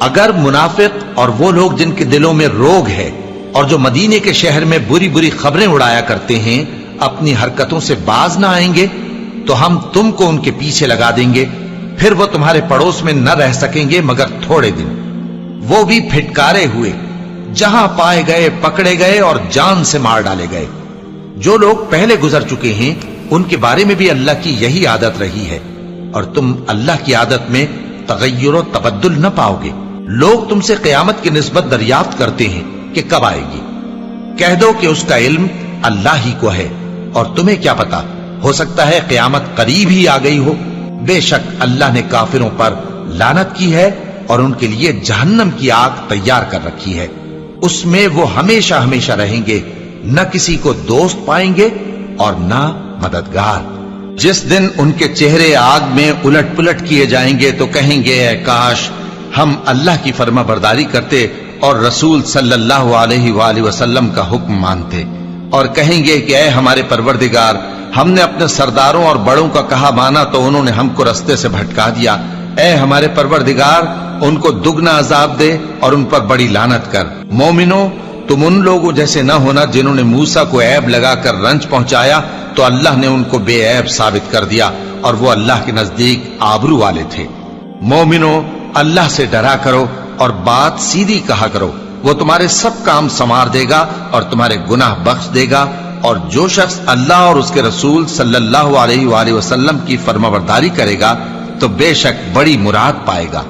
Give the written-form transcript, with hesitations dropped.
اگر منافق اور وہ لوگ جن کے دلوں میں روگ ہے اور جو مدینے کے شہر میں بری بری خبریں اڑایا کرتے ہیں اپنی حرکتوں سے باز نہ آئیں گے تو ہم تم کو ان کے پیچھے لگا دیں گے، پھر وہ تمہارے پڑوس میں نہ رہ سکیں گے مگر تھوڑے دن، وہ بھی پھٹکارے ہوئے، جہاں پائے گئے پکڑے گئے اور جان سے مار ڈالے گئے۔ جو لوگ پہلے گزر چکے ہیں ان کے بارے میں بھی اللہ کی یہی عادت رہی ہے، اور تم اللہ کی عادت میں تغیر و تبدل نہ پاؤ گے۔ لوگ تم سے قیامت کی نسبت دریافت کرتے ہیں کہ کب آئے گی، کہہ دو کہ اس کا علم اللہ ہی کو ہے، اور تمہیں کیا پتا، ہو سکتا ہے قیامت قریب ہی آ گئی ہو۔ بے شک اللہ نے کافروں پر لعنت کی ہے اور ان کے لیے جہنم کی آگ تیار کر رکھی ہے، اس میں وہ ہمیشہ ہمیشہ رہیں گے، نہ کسی کو دوست پائیں گے اور نہ مددگار۔ جس دن ان کے چہرے آگ میں الٹ پلٹ کیے جائیں گے تو کہیں گے اے کاش ہم اللہ کی فرما برداری کرتے اور رسول صلی اللہ علیہ وآلہ وسلم کا حکم مانتے، اور کہیں گے کہ اے ہمارے پروردگار، ہم نے اپنے سرداروں اور بڑوں کا کہا مانا تو انہوں نے ہم کو رستے سے بھٹکا دیا، اے ہمارے پروردگار ان کو دگنا عذاب دے اور ان پر بڑی لعنت کر۔ مومنو، تم ان لوگوں جیسے نہ ہونا جنہوں نے موسیٰ کو عیب لگا کر رنج پہنچایا تو اللہ نے ان کو بے عیب ثابت کر دیا اور وہ اللہ کے نزدیک آبرو والے تھے۔ مومنو، اللہ سے ڈرا کرو اور بات سیدھی کہا کرو، وہ تمہارے سب کام سنوار دے گا اور تمہارے گناہ بخش دے گا، اور جو شخص اللہ اور اس کے رسول صلی اللہ علیہ وآلہ وسلم کی فرمانبرداری کرے گا تو بے شک بڑی مراد پائے گا۔